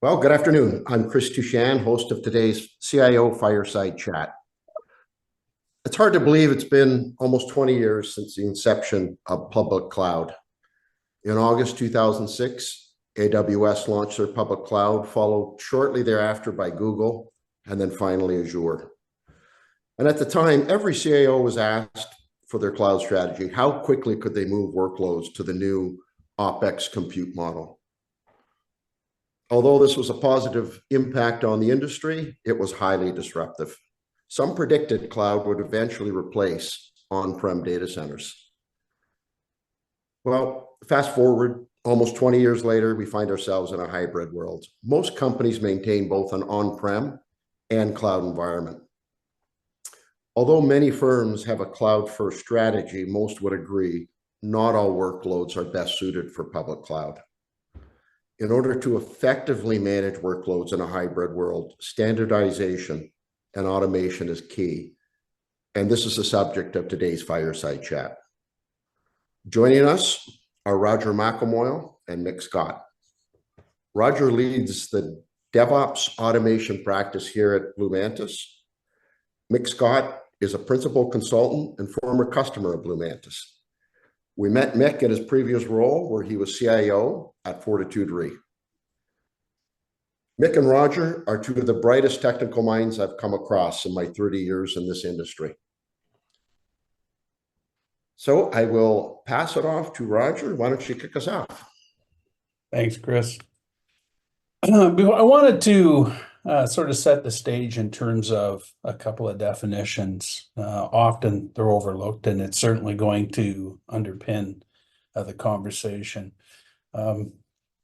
Well, good afternoon. I'm Chris Tushan, host of today's CIO Fireside Chat. It's hard to believe it's been almost 20 years since the inception of public cloud. In August 2006, AWS launched their public cloud, followed shortly thereafter by Google, and then finally Azure. And at the time, every CIO was asked for their cloud strategy. How quickly could they move workloads to the new OpEx compute model? Although this was a positive impact on the industry, it was highly disruptive. Some predicted cloud would eventually replace on-prem data centers. Well, fast forward almost 20 years later, we find ourselves in a hybrid world. Most companies maintain both an on-prem and cloud environment. Although many firms have a cloud-first strategy, most would agree not all workloads are best suited for public cloud. In order to effectively manage workloads in a hybrid world, standardization and automation is key. And this is the subject of today's Fireside Chat. Joining us are Roger McElmoyle and Mick Scott. Roger leads the DevOps automation practice here at Blue Mantis. Mick Scott is a principal consultant and former customer of Blue Mantis. We met Mick in his previous role where he was CIO at Fortitude Re. Mick and Roger are two of the brightest technical minds I've come across in my 30 years in this industry. So I will pass it off to Roger. Why don't you kick us off? Thanks, Chris. I wanted to sort of set the stage in terms of a couple of definitions. Often they're overlooked, and it's certainly going to underpin the conversation.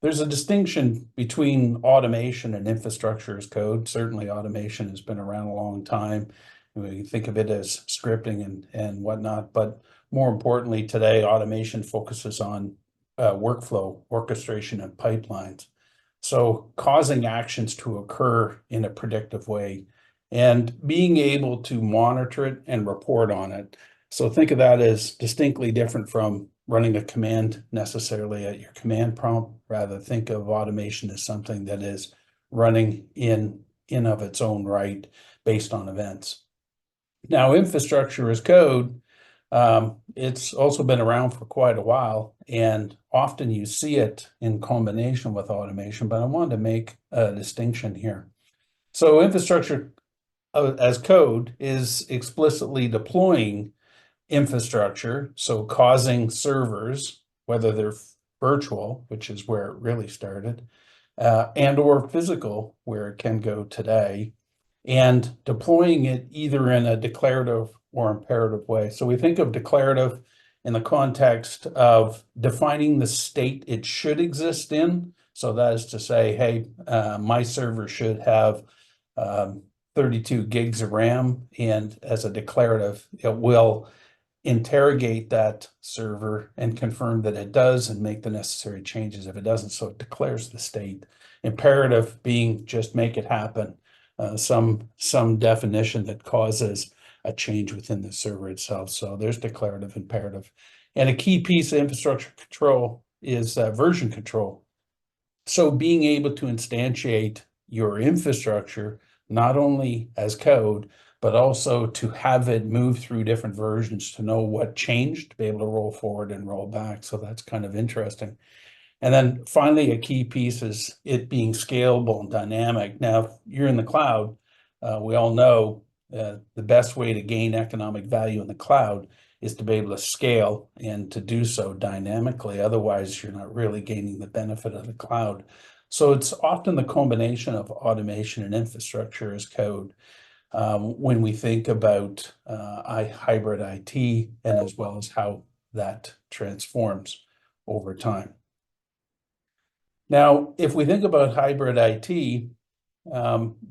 There's a distinction between automation and infrastructure as code. Certainly automation has been around a long time. We think of it as scripting and whatnot, but more importantly today, automation focuses on workflow, orchestration, and pipelines. So causing actions to occur in a predictive way and being able to monitor it and report on it. So think of that as distinctly different from running a command necessarily at your command prompt. Rather, think of automation as something that is running in of its own right based on events. Now, infrastructure as code, it's also been around for quite a while, and often you see it in combination with automation, but I wanted to make a distinction here. So infrastructure as code is explicitly deploying infrastructure, so causing servers, whether they're virtual, which is where it really started, and or physical, where it can go today, and deploying it either in a declarative or imperative way. So we think of declarative in the context of defining the state it should exist in. So that is to say, hey, my server should have 32 gigs of RAM, and as a declarative, it will interrogate that server and confirm that it does and make the necessary changes if it doesn't. So it declares the state. Imperative being just make it happen. Some definition that causes a change within the server itself. So there's declarative, imperative. And a key piece of infrastructure control is version control. So being able to instantiate your infrastructure, not only as code, but also to have it move through different versions to know what changed, to be able to roll forward and roll back. So that's kind of interesting. And then finally, a key piece is it being scalable and dynamic. Now, if you're in the cloud, we all know the best way to gain economic value in the cloud is to be able to scale and to do so dynamically. Otherwise, you're not really gaining the benefit of the cloud. So it's often the combination of automation and infrastructure as code when we think about hybrid IT and as well as how that transforms over time. Now, if we think about hybrid IT,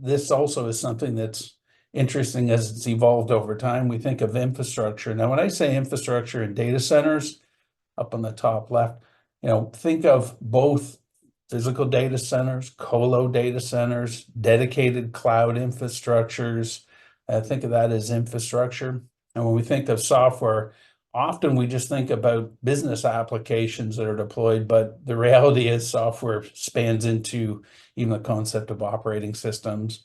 this also is something that's interesting as it's evolved over time. We think of infrastructure. Now, when I say infrastructure in data centers, up on the top left, think of both physical data centers, colo data centers, dedicated cloud infrastructures. Think of that as infrastructure. And when we think of software, often we just think about business applications that are deployed, but the reality is software spans into even the concept of operating systems.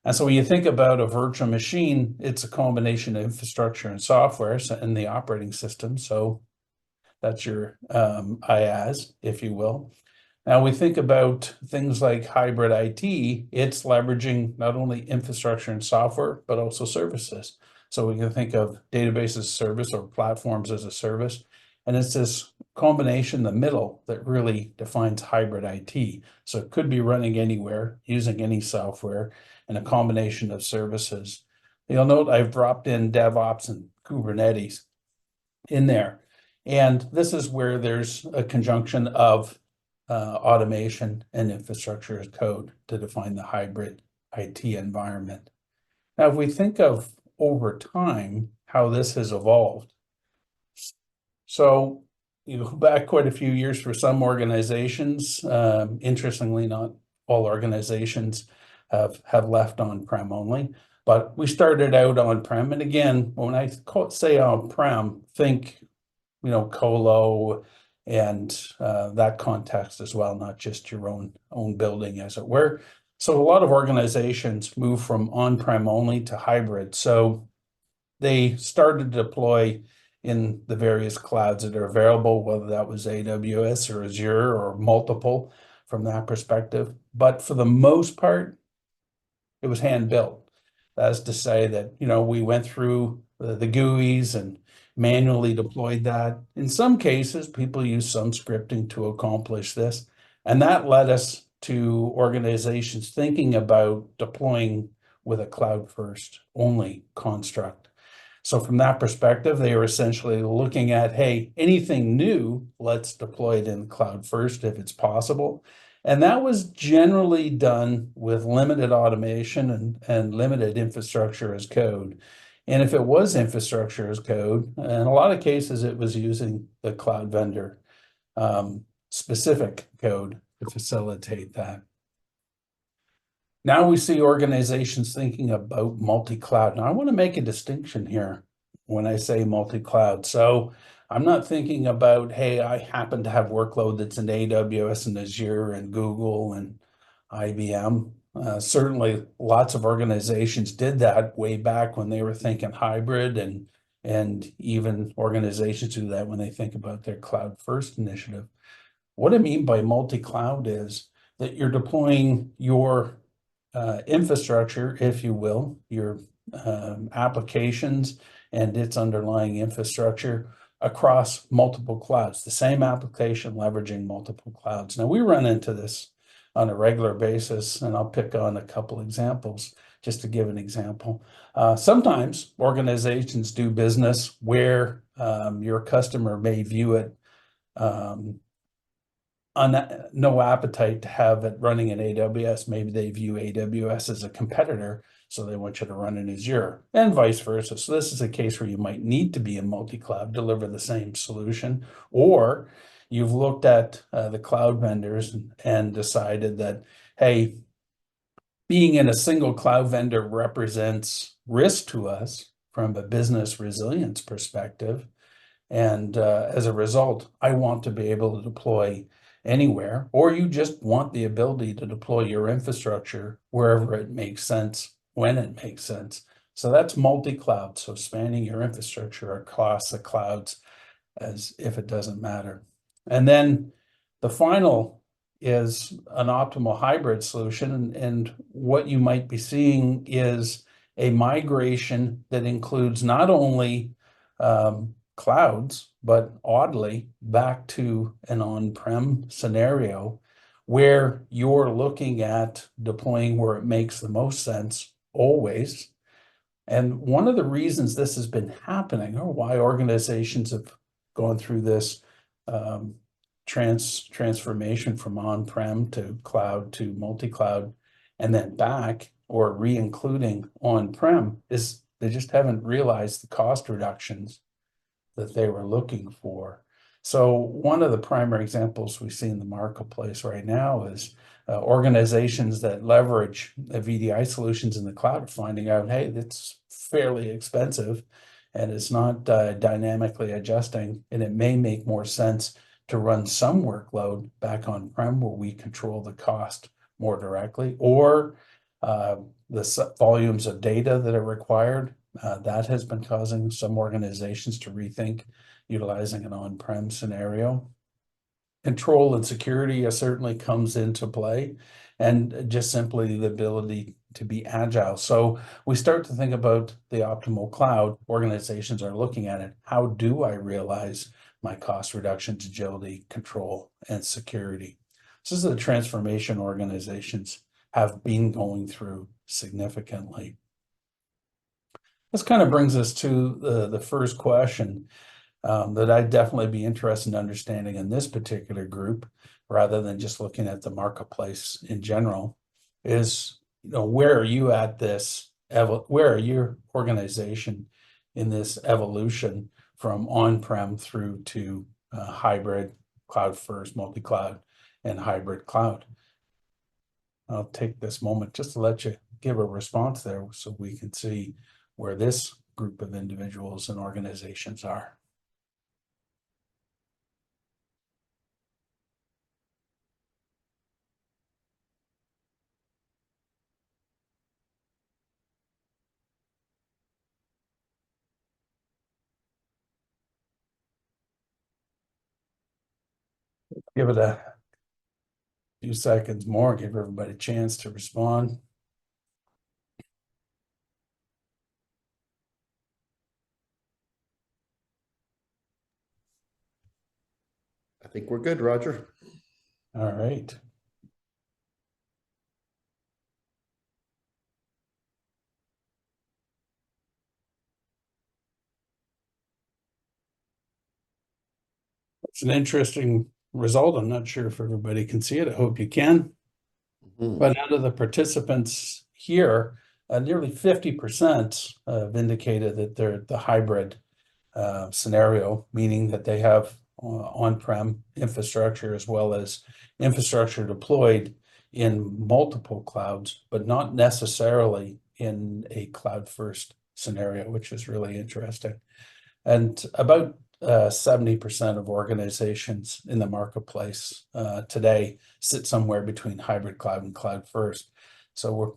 And so when you think about a virtual machine, it's a combination of infrastructure and software and the operating system. So that's your IaaS, if you will. Now we think about things like hybrid IT, it's leveraging not only infrastructure and software, but also services. So we can think of database as a service or platforms as a service. And it's this combination in the middle that really defines hybrid IT. So it could be running anywhere, using any software, and a combination of services. You'll note I've dropped in DevOps and Kubernetes in there. And this is where there's a conjunction of automation and infrastructure as code to define the hybrid IT environment. Now, if we think of over time how this has evolved, so you go back quite a few years for some organizations. Interestingly, not all organizations have left on-prem only, but we started out on-prem. And again, when I say on-prem, think colo and that context as well, not just your own building, as it were. So a lot of organizations move from on-prem only to hybrid. So they started to deploy in the various clouds that are available, whether that was AWS or Azure or multiple from that perspective. But for the most part, it was hand built. That's to say that, we went through the GUIs and manually deployed that. In some cases, people use some scripting to accomplish this. And that led us to organizations thinking about deploying with a cloud first only construct. So from that perspective, they are essentially looking at, hey, anything new, let's deploy it in the cloud first if it's possible. And that was generally done with limited automation and limited infrastructure as code. And if it was infrastructure as code, in a lot of cases, it was using the cloud vendor specific code to facilitate that. Now we see organizations thinking about multi-cloud. Now I want to make a distinction here when I say multi-cloud. So I'm not thinking about, hey, I happen to have workload that's in AWS and Azure and Google and IBM. Certainly lots of organizations did that way back when they were thinking hybrid, and even organizations do that when they think about their cloud first initiative. What I mean by multi-cloud is that you're deploying your infrastructure, if you will, your applications and its underlying infrastructure across multiple clouds, the same application leveraging multiple clouds. Now we run into this on a regular basis, and I'll pick on a couple examples just to give an example. Sometimes organizations do business where your customer may view it no appetite to have it running in AWS. Maybe they view AWS as a competitor, so they want you to run in Azure, and vice versa. So this is a case where you might need to be in multi-cloud, deliver the same solution, or you've looked at the cloud vendors and decided that, hey, being in a single cloud vendor represents risk to us from a business resilience perspective. And as a result, I want to be able to deploy anywhere, or you just want the ability to deploy your infrastructure wherever it makes sense, when it makes sense. So that's multi-cloud, so spanning your infrastructure across the clouds as if it doesn't matter. And then the final is an optimal hybrid solution. And what you might be seeing is a migration that includes not only clouds, but oddly back to an on-prem scenario where you're looking at deploying where it makes the most sense always. And one of the reasons this has been happening, or why organizations have gone through this transformation from on-prem to cloud to multi-cloud and then back or re-including on-prem, is they just haven't realized the cost reductions that they were looking for. So one of the primary examples we see in the marketplace right now is organizations that leverage VDI solutions in the cloud are finding out, hey, that's fairly expensive, and it's not dynamically adjusting, and it may make more sense to run some workload back on-prem where we control the cost more directly, or the volumes of data that are required. That has been causing some organizations to rethink utilizing an on-prem scenario. Control and security certainly comes into play, and just simply the ability to be agile. So we start to think about the optimal cloud. Organizations are looking at it. How do I realize my cost reductions, agility, control, and security? This is a transformation organizations have been going through significantly. This kind of brings us to the first question that I'd definitely be interested in understanding in this particular group, rather than just looking at the marketplace in general, is, where are you at this? Where are your organization in this evolution from on-prem through to hybrid, cloud first, multi-cloud, and hybrid cloud? I'll take this moment just to let you give a response there so we can see where this group of individuals and organizations are. Give it a few seconds more, give everybody a chance to respond. I think we're good, Roger. All right. It's an interesting result. I'm not sure if everybody can see it. I hope you can. But out of the participants here, nearly 50% have indicated that they're the hybrid scenario, meaning that they have on-prem infrastructure as well as infrastructure deployed in multiple clouds, but not necessarily in a cloud-first scenario, which is really interesting. And about 70% of organizations in the marketplace today sit somewhere between hybrid cloud and cloud first. So we're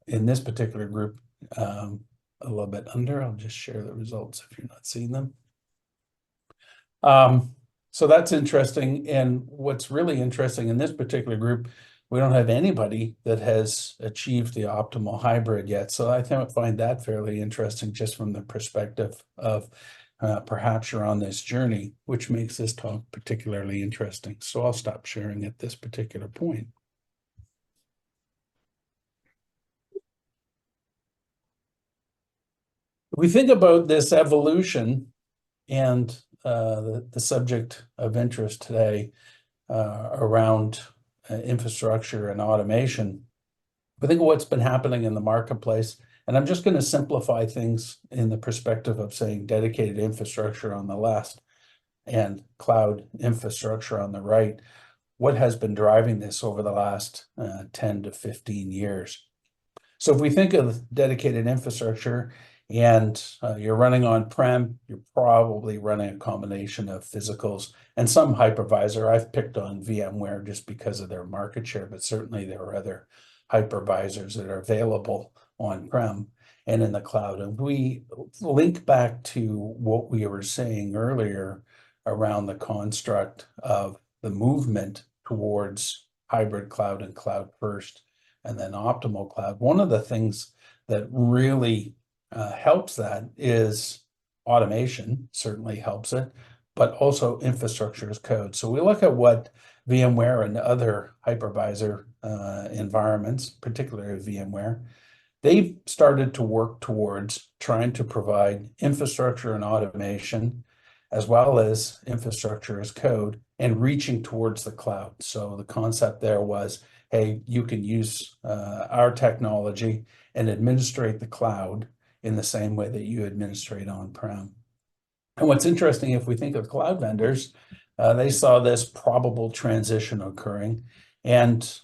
in this particular group a little bit under. I'll just share the results if you're not seeing them. So that's interesting. And what's really interesting in this particular group, we don't have anybody that has achieved the optimal hybrid yet. So I find that fairly interesting, just from the perspective of perhaps you're on this journey, which makes this talk particularly interesting. So I'll stop sharing at this particular point. We think about this evolution and the subject of interest today around infrastructure and automation. I think what's been happening in the marketplace, and I'm just going to simplify things in the perspective of saying dedicated infrastructure on the left and cloud infrastructure on the right. What has been driving this over the last 10 to 15 years? So if we think of dedicated infrastructure and you're running on-prem, you're probably running a combination of physicals and some hypervisor. I've picked on VMware just because of their market share, but certainly there are other hypervisors that are available on-prem and in the cloud. And we link back to what we were saying earlier around the construct of the movement towards hybrid cloud and cloud first, and then optimal cloud. One of the things that really helps that is automation, certainly helps it, but also infrastructure as code. So we look at what VMware and other hypervisor environments, particularly VMware, they've started to work towards trying to provide infrastructure and automation, as well as infrastructure as code, and reaching towards the cloud. So the concept there was, hey, you can use our technology and administrate the cloud in the same way that you administrate on-prem. And what's interesting, if we think of cloud vendors, they saw this probable transition occurring. And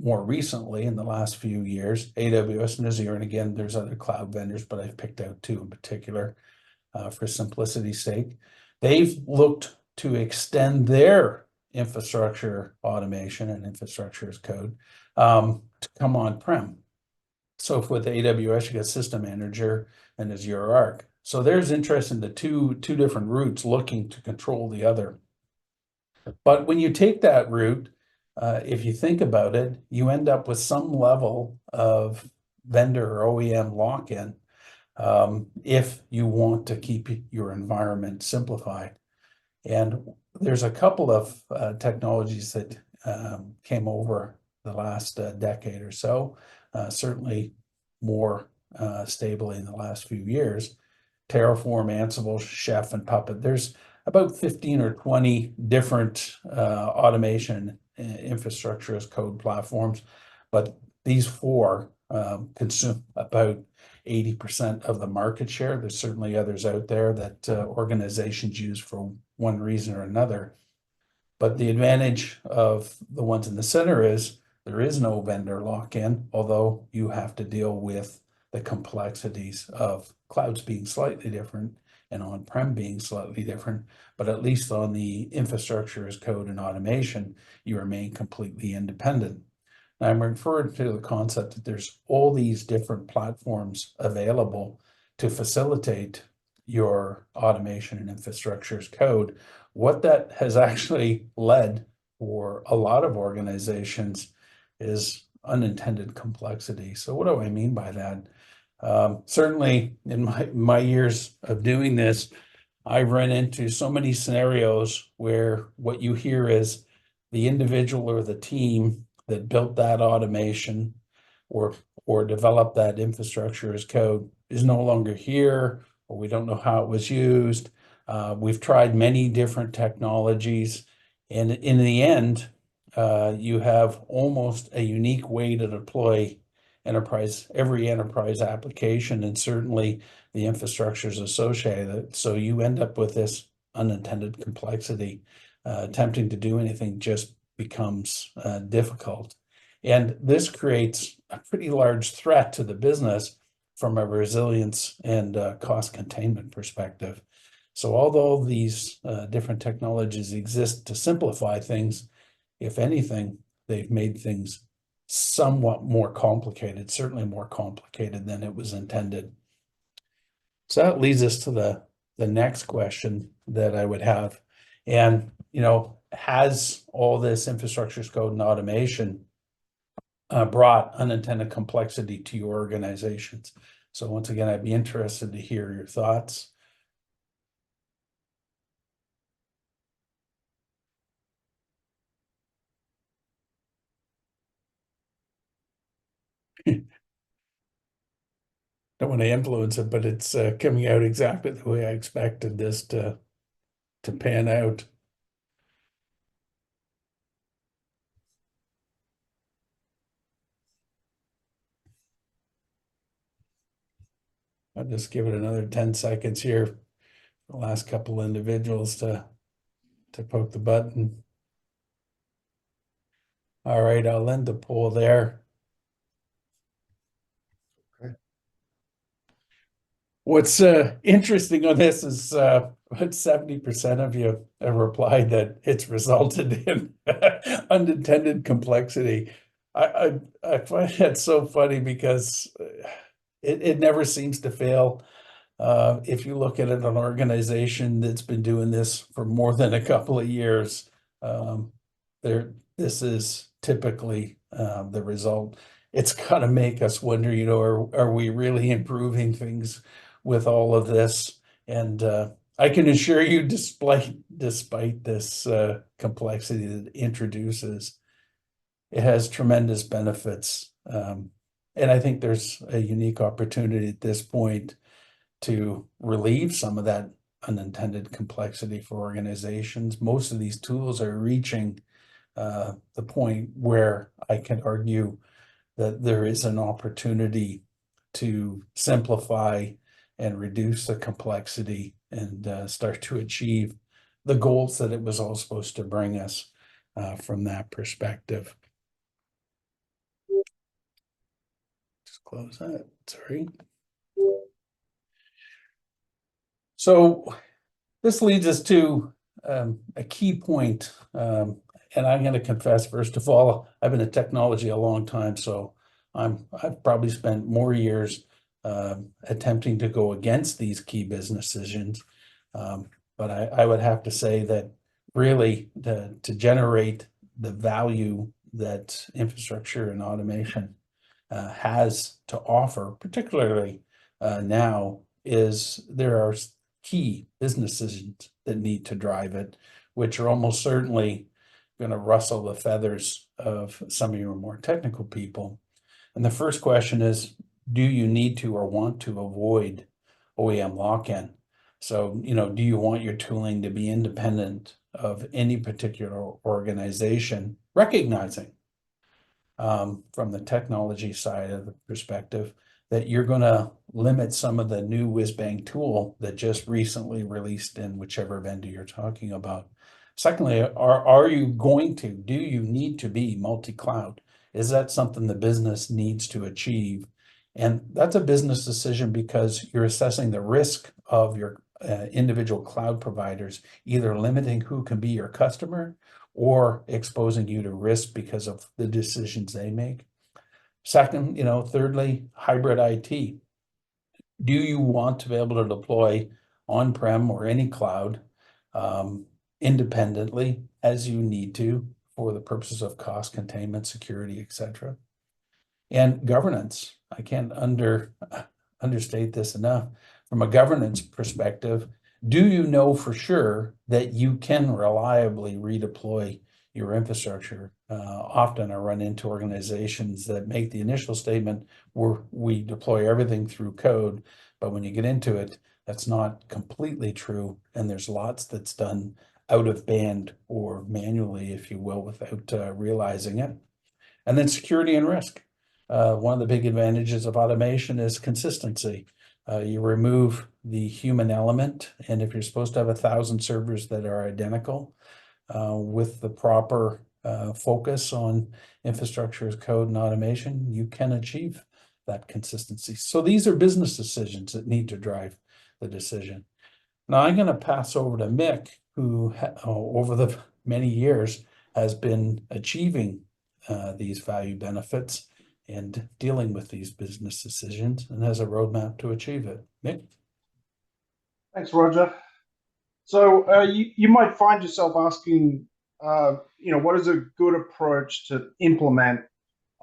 more recently, in the last few years, AWS and Azure, and again, there's other cloud vendors, but I've picked out two in particular, for simplicity's sake. They've looked to extend their infrastructure automation and infrastructure as code to come on-prem. So with AWS, you got System Manager and Azure Arc. So there's interest in the two different routes looking to control the other. But when you take that route, if you think about it, you end up with some level of vendor or OEM lock-in if you want to keep your environment simplified. And there's a couple of technologies that came over the last decade or so, certainly more stably in the last few years. Terraform, Ansible, Chef, and Puppet. There's about 15 or 20 different automation infrastructure as code platforms, but these four consume about 80% of the market share. There's certainly others out there that organizations use for one reason or another. But the advantage of the ones in the center is there is no vendor lock-in, although you have to deal with the complexities of clouds being slightly different and on-prem being slightly different. But at least on the infrastructure as code and automation, you remain completely independent. I'm referring to the concept that there's all these different platforms available to facilitate your automation and infrastructure as code. What that has actually led for a lot of organizations is unintended complexity. So what do I mean by that? Certainly in my years of doing this, I've run into so many scenarios where what you hear is the individual or the team that built that automation or developed that infrastructure as code is no longer here, or we don't know how it was used. We've tried many different technologies, and in the end, you have almost a unique way to deploy every enterprise application, and certainly the infrastructures associated. So you end up with this unintended complexity. Attempting to do anything just becomes difficult. And this creates a pretty large threat to the business from a resilience and cost containment perspective. So although these different technologies exist to simplify things, if anything, they've made things somewhat more complicated, certainly more complicated than it was intended. So that leads us to the next question that I would have. And, has all this infrastructure as code and automation brought unintended complexity to your organizations? So once again, I'd be interested to hear your thoughts. Don't want to influence it, but it's coming out exactly the way I expected this to pan out. I'll just give it another 10 seconds here for the last couple individuals to poke the button. All right, I'll end the poll there. Okay. What's interesting on this is about 70% of you have replied that it's resulted in unintended complexity. I find that so funny because it never seems to fail. If you look at it, an organization that's been doing this for more than a couple of years, this is typically the result. It's got to make us wonder, are we really improving things with all of this? And I can assure you, despite this complexity that it introduces, it has tremendous benefits. And I think there's a unique opportunity at this point to relieve some of that unintended complexity for organizations. Most of these tools are reaching the point where I can argue that there is an opportunity to simplify and reduce the complexity and start to achieve the goals that it was all supposed to bring us from that perspective. Just close that, sorry. So this leads us to a key point. And I'm going to confess, first of all, I've been in technology a long time, so I've probably spent more years attempting to go against these key business decisions. But I would have to say that really to generate the value that infrastructure and automation has to offer, particularly now, is there are key business decisions that need to drive it, which are almost certainly going to rustle the feathers of some of your more technical people. And the first question is, do you need to or want to avoid OEM lock-in? So, do you want your tooling to be independent of any particular organization, recognizing from the technology side of the perspective that you're going to limit some of the new whiz-bang tool that just recently released in whichever vendor you're talking about. Secondly, do you need to be multi-cloud? Is that something the business needs to achieve? And that's a business decision because you're assessing the risk of your individual cloud providers, either limiting who can be your customer or exposing you to risk because of the decisions they make. Second, thirdly, hybrid IT. Do you want to be able to deploy on-prem or any cloud independently as you need to for the purposes of cost containment, security, etc.? And governance. I can't understate this enough. From a governance perspective, do you know for sure that you can reliably redeploy your infrastructure? Often I run into organizations that make the initial statement where we deploy everything through code, but when you get into it, that's not completely true. And there's lots that's done out of band or manually, if you will, without realizing it. And then security and risk. One of the big advantages of automation is consistency. You remove the human element, and if you're supposed to have 1,000 servers that are identical, with the proper focus on infrastructure as code and automation, you can achieve that consistency. So these are business decisions that need to drive the decision. Now I'm going to pass over to Mick, who over the many years has been achieving these value benefits and dealing with these business decisions and has a roadmap to achieve it. Mick? Thanks, Roger. So you might find yourself asking, what is a good approach to implement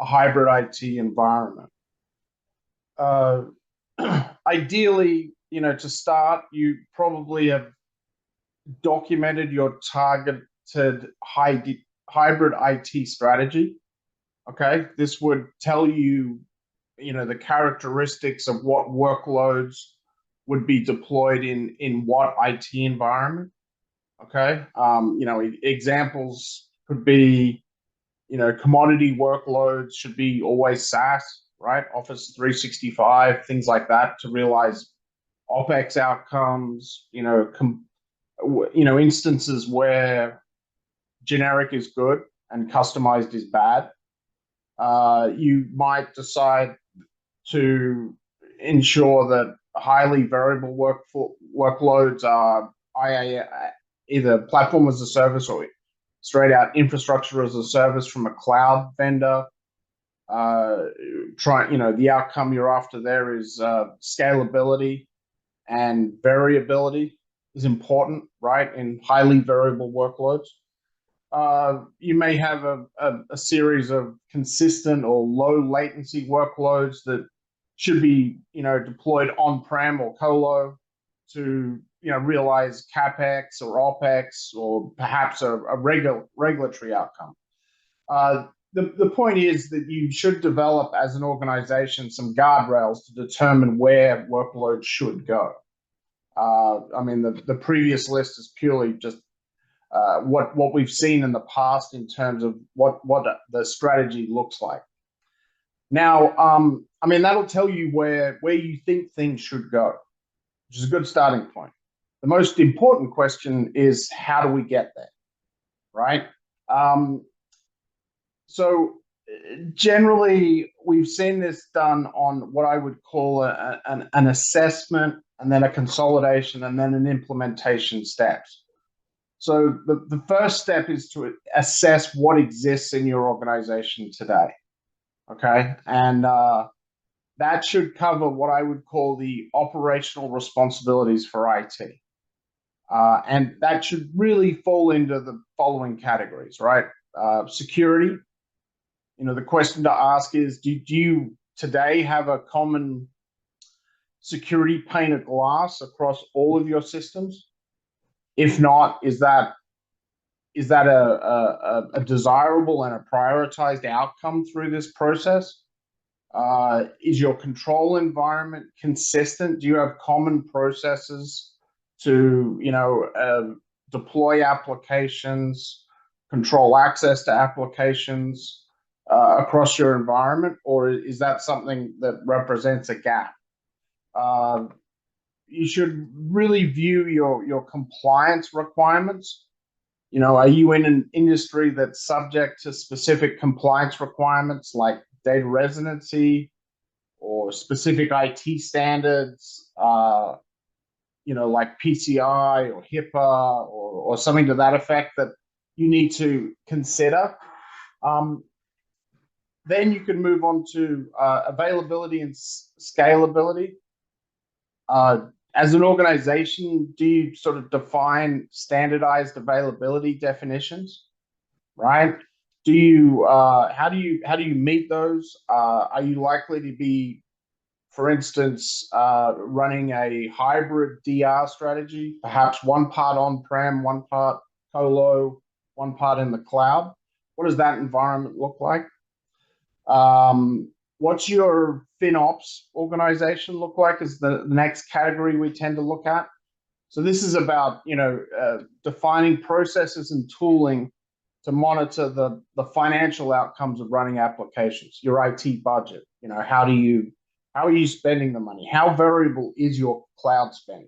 a hybrid IT environment? Ideally, to start, you probably have documented your targeted hybrid IT strategy. Okay, this would tell you, the characteristics of what workloads would be deployed in what IT environment. Okay, examples could be, commodity workloads should be always SaaS, right? Office 365, things like that to realize OpEx outcomes. Instances where generic is good and customized is bad. You might decide to ensure that highly variable workloads are either platform as a service or straight out infrastructure as a service from a cloud vendor. The outcome you're after there is scalability and variability is important, right? In highly variable workloads. You may have a series of consistent or low latency workloads that should be, deployed on-prem or colo to, realize CapEx or OpEx or perhaps a regulatory outcome. The point is that you should develop as an organization some guardrails to determine where workloads should go. The previous list is purely just what we've seen in the past in terms of what the strategy looks like. Now, that'll tell you where you think things should go, which is a good starting point. The most important question is, how do we get there, right? So generally, we've seen this done on what I would call an assessment, and then a consolidation, and then an implementation steps. So the first step is to assess what exists in your organization today. Okay. And that should cover what I would call the operational responsibilities for IT. And that should really fall into the following categories, right? Security. The question to ask is, do you today have a common security pane of glass across all of your systems? If not, is that a desirable and a prioritized outcome through this process? Is your control environment consistent? Do you have common processes to deploy applications, control access to applications across your environment, or is that something that represents a gap? You should really view your compliance requirements. Are you in an industry that's subject to specific compliance requirements like data residency or specific IT standards, like PCI or HIPAA or something to that effect that you need to consider? Then you can move on to availability and scalability. As an organization, do you sort of define standardized availability definitions, right? How do you meet those? Are you likely to be, for instance, running a hybrid DR strategy, perhaps one part on-prem, one part colo, one part in the cloud? What does that environment look like? What's your FinOps organization look like is the next category we tend to look at. So this is about, defining processes and tooling to monitor the financial outcomes of running applications, your IT budget. How are you spending the money? How variable is your cloud spend?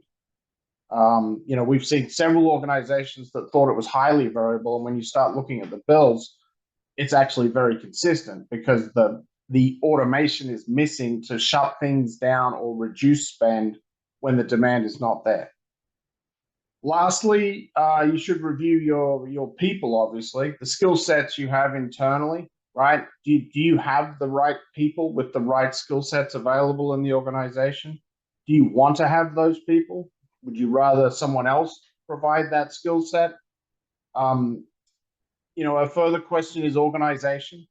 We've seen several organizations that thought it was highly variable, and when you start looking at the bills, it's actually very consistent because the automation is missing to shut things down or reduce spend when the demand is not there. Lastly, you should review your people, obviously, the skill sets you have internally, right? Do you have the right people with the right skill sets available in the organization? Do you want to have those people? Would you rather someone else provide that skill set? A further question is organization.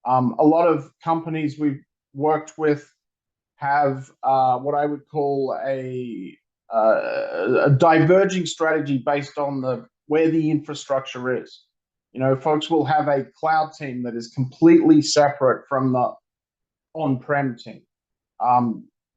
A lot of companies we've worked with have what I would call a diverging strategy based on where the infrastructure is. Folks will have a cloud team that is completely separate from the on-prem team.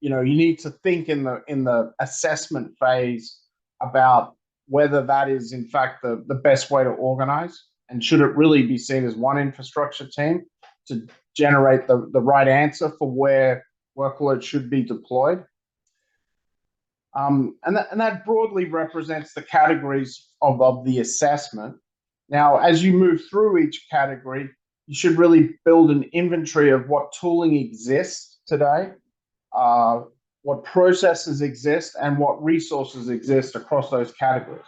You need to think in the assessment phase about whether that is in fact the best way to organize, and should it really be seen as one infrastructure team to generate the right answer for where workload should be deployed. And that broadly represents the categories of the assessment. Now, as you move through each category, you should really build an inventory of what tooling exists today, what processes exist, and what resources exist across those categories.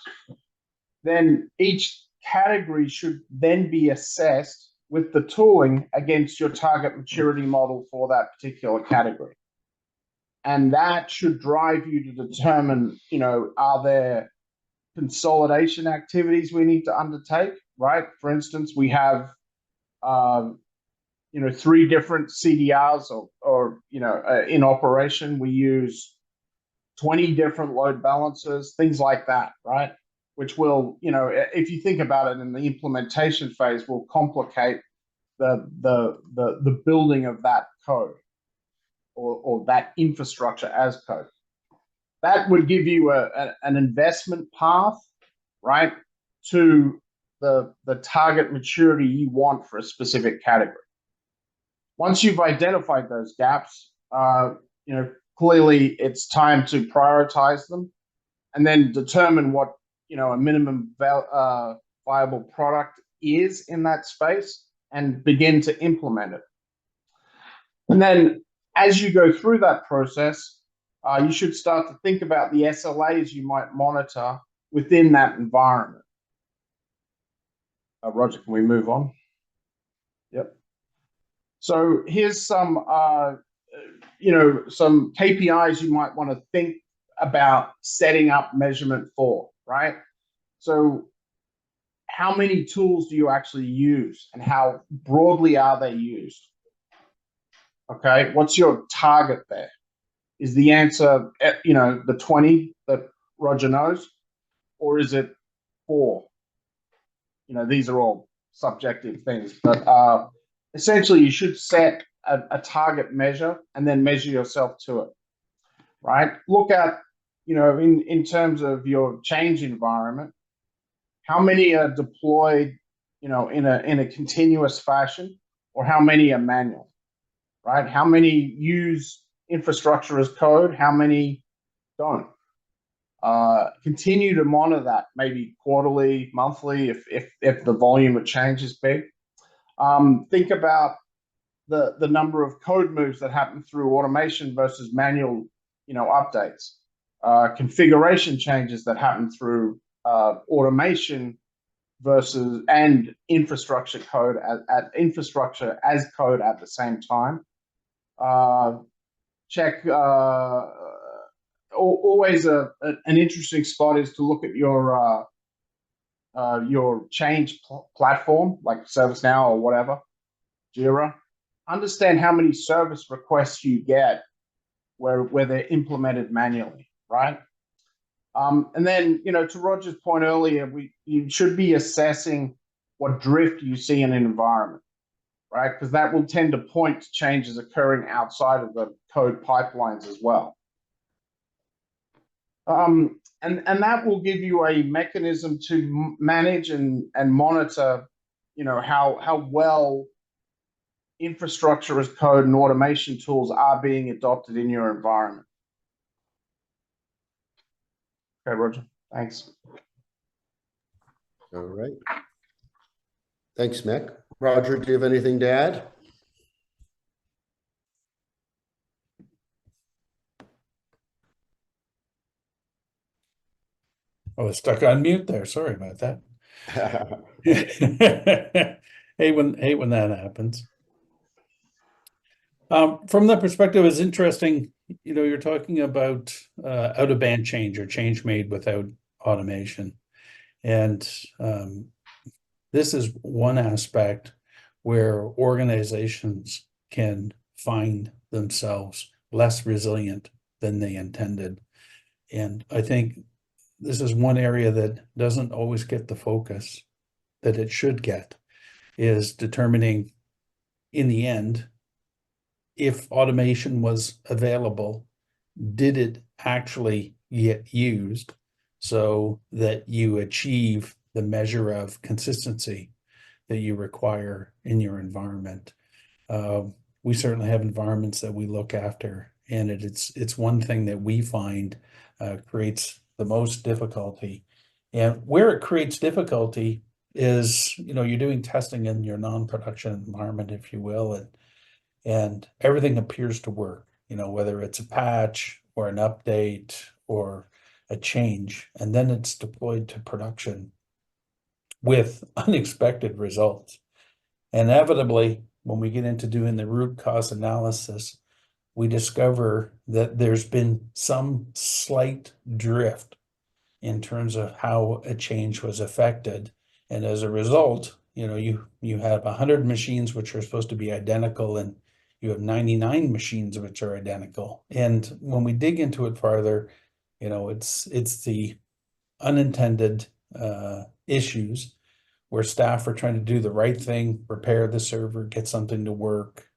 Then each category should then be assessed with the tooling against your target maturity model for that particular category. And that should drive you to determine, are there consolidation activities we need to undertake, right? For instance, we have, 3 different CDRs or in operation. We use 20 different load balancers, things like that, right? Which will, if you think about it in the implementation phase, will complicate the building of that code or that infrastructure as code. That would give you an investment path, right, to the target maturity you want for a specific category. Once you've identified those gaps, clearly it's time to prioritize them and then determine what, a minimum viable product is in that space, and begin to implement it. And then as you go through that process, you should start to think about the SLAs you might monitor within that environment. Roger, can we move on? Yep. So here's some, some KPIs you might want to think about setting up measurement for, right? So how many tools do you actually use and how broadly are they used? Okay, what's your target there? Is the answer, the 20 that Roger knows, or is it 4? These are all subjective things, but essentially you should set a target measure and then measure yourself to it, right? Look at, in terms of your change environment, how many are deployed, in a continuous fashion, or how many are manual, right? How many use infrastructure as code? How many don't? Continue to monitor that, maybe quarterly, monthly, if the volume of change is big. Think about the number of code moves that happen through automation versus manual, updates. Configuration changes that happen through automation versus and infrastructure code at infrastructure as code at the same time. Check. Always an interesting spot is to look at your change platform like ServiceNow or whatever, Jira. Understand how many service requests you get where they're implemented manually, right? And then, to Roger's point earlier, you should be assessing what drift you see in an environment, right? Because that will tend to point to changes occurring outside of the code pipelines as well. And that will give you a mechanism to manage and monitor, how well infrastructure as code and automation tools are being adopted in your environment. Okay, Roger, thanks. All right. Thanks, Mick. Roger, do you have anything to add? I was stuck on mute there. Sorry about that. Hey, when that happens. From that perspective, it's interesting. You're talking about out of band change or change made without automation, and this is one aspect where organizations can find themselves less resilient than they intended, and I think this is one area that doesn't always get the focus that it should get, is determining in the end, if automation was available, did it actually get used so that you achieve the measure of consistency that you require in your environment? We certainly have environments that we look after, and it's one thing that we find creates the most difficulty. And where it creates difficulty is, you're doing testing in your non-production environment, if you will, and everything appears to work, whether it's a patch or an update or a change, and then it's deployed to production with unexpected results. Inevitably, when we get into doing the root cause analysis, we discover that there's been some slight drift in terms of how a change was affected. And as a result, you have 100 machines which are supposed to be identical, and you have 99 machines which are identical. And when we dig into it farther, it's the unintended issues where staff are trying to do the right thing, repair the server, get something to work,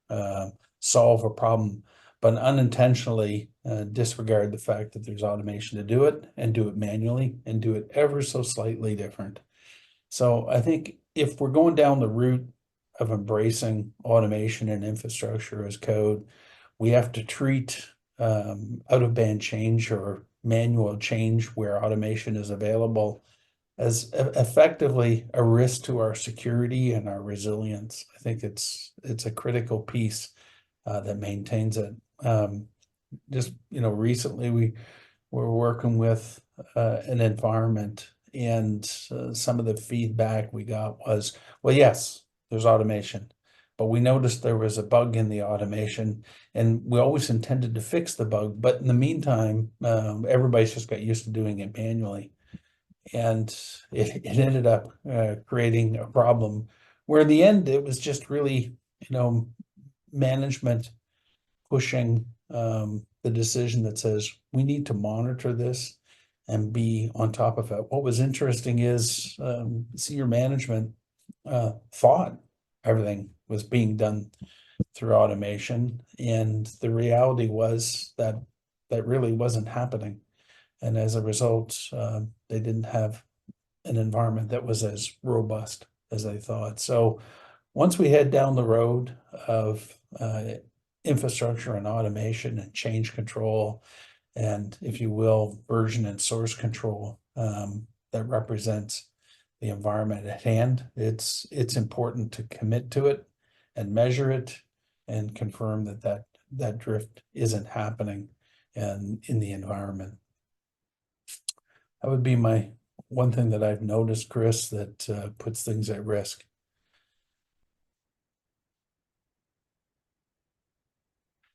solve a problem, but unintentionally disregard the fact that there's automation to do it, and do it manually, and do it ever so slightly different. So I think if we're going down the route of embracing automation and infrastructure as code, we have to treat out of band change or manual change where automation is available effectively a risk to our security and our resilience. I think it's a critical piece that maintains it. Just recently we were working with an environment, and some of the feedback we got was, well, yes, there's automation, but we noticed there was a bug in the automation, and we always intended to fix the bug, but in the meantime, everybody's just got used to doing it manually. And it ended up creating a problem where in the end it was just really, management pushing the decision that says we need to monitor this and be on top of it. What was interesting is senior management thought everything was being done through automation, and the reality was that really wasn't happening. And as a result, they didn't have an environment that was as robust as they thought. So once we head down the road of infrastructure and automation and change control, and if you will, version and source control, that represents the environment at hand, it's important to commit to it and measure it and confirm that drift isn't happening in the environment. That would be my one thing that I've noticed, Chris, that puts things at risk.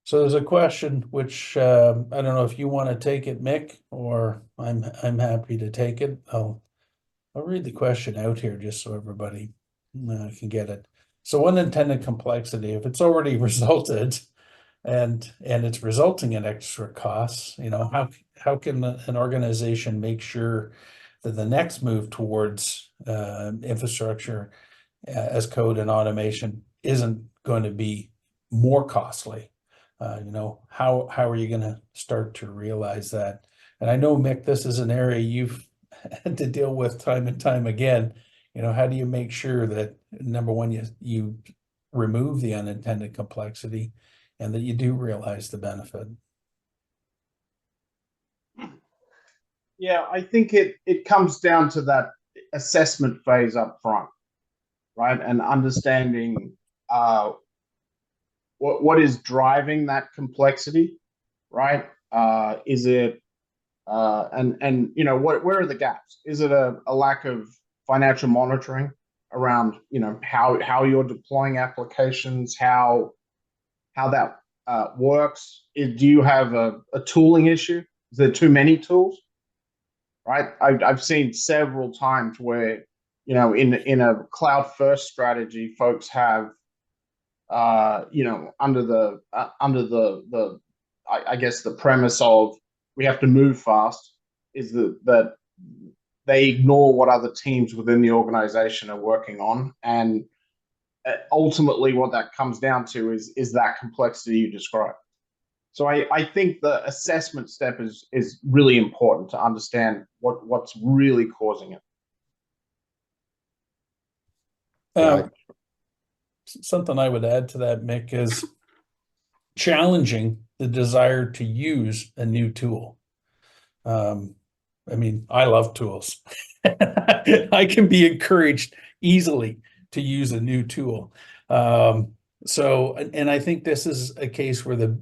So there's a question which I don't know if you want to take it, Mick, or I'm happy to take it. I'll read the question out here just so everybody can get it. So unintended complexity, if it's already resulted and it's resulting in extra costs, how can an organization make sure that the next move towards infrastructure as code and automation isn't going to be more costly? How are you going to start to realize that? And I know, Mick, this is an area you've had to deal with time and time again. How do you make sure that, number one, you remove the unintended complexity and that you do realize the benefit? Yeah, I think it comes down to that assessment phase up front, right? And understanding what is driving that complexity, right? Is it where are the gaps? Is it a lack of financial monitoring around how you're deploying applications, how that works? Do you have a tooling issue? Is there too many tools? Right? I've seen several times where in a cloud first strategy, folks have under the I guess the premise of we have to move fast is that they ignore what other teams within the organization are working on, and ultimately what that comes down to is that complexity you described. So I think the assessment step is really important to understand what's really causing it. Something I would add to that, Mick, is challenging the desire to use a new tool. I love tools. I can be encouraged easily to use a new tool. So, and I think this is a case where the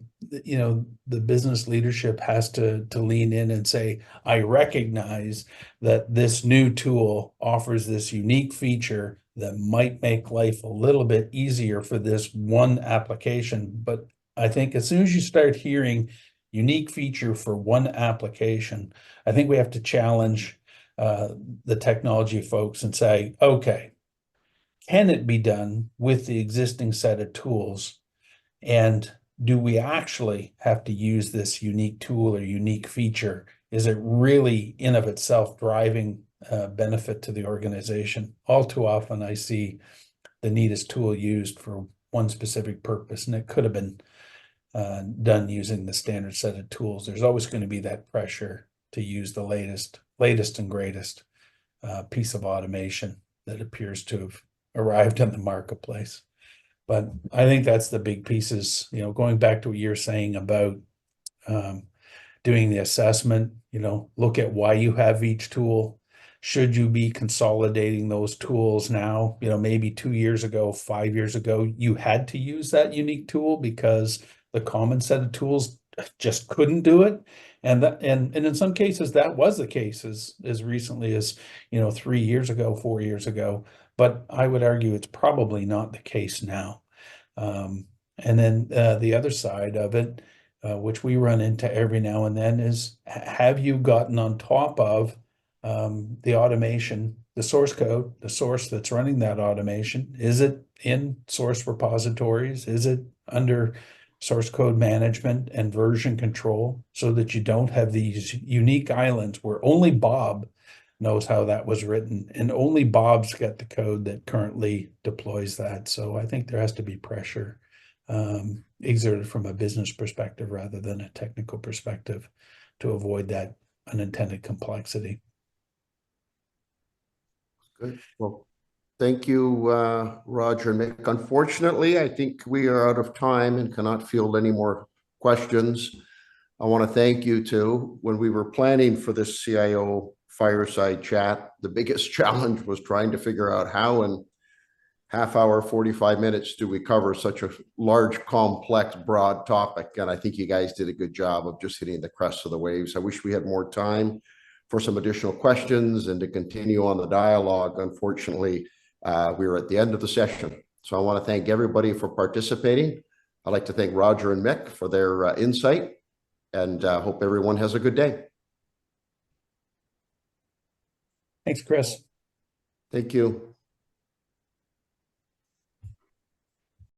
business leadership has to lean in and say, I recognize that this new tool offers this unique feature that might make life a little bit easier for this one application. But I think as soon as you start hearing unique feature for one application, I think we have to challenge the technology folks and say, okay, can it be done with the existing set of tools? And do we actually have to use this unique tool or unique feature? Is it really in of itself driving benefit to the organization? All too often I see the neatest tool used for one specific purpose, and it could have been done using the standard set of tools. There's always going to be that pressure to use the latest and greatest piece of automation that appears to have arrived in the marketplace. But I think that's the big pieces, going back to what you're saying about doing the assessment, look at why you have each tool, Should you be consolidating those tools now? You know, maybe 2 years ago, 5 years ago, you had to use that unique tool because the common set of tools just couldn't do it. And in some cases that was the case as recently as, 3 years ago, 4 years ago. But I would argue it's probably not the case now. And then the other side of it, which we run into every now and then, is have you gotten on top of the automation, the source code, the source that's running that automation? Is it in source repositories? Is it under source code management and version control, so that you don't have these unique islands where only Bob knows how that was written and only Bob's got the code that currently deploys that? So I think there has to be pressure exerted from a business perspective rather than a technical perspective to avoid that unintended complexity. Good. Well, thank you, Roger and Mick. Unfortunately, I think we are out of time and cannot field any more questions. I want to thank you too. When we were planning for this CIO Fireside chat, the biggest challenge was trying to figure out how in half hour, 45 minutes do we cover such a large, complex, broad topic. And I think you guys did a good job of just hitting the crest of the waves. I wish we had more time for some additional questions and to continue on the dialogue. Unfortunately, we were at the end of the session. So I want to thank everybody for participating. I'd like to thank Roger and Mick for their insight, and hope everyone has a good day. Thanks, Chris. Thank you.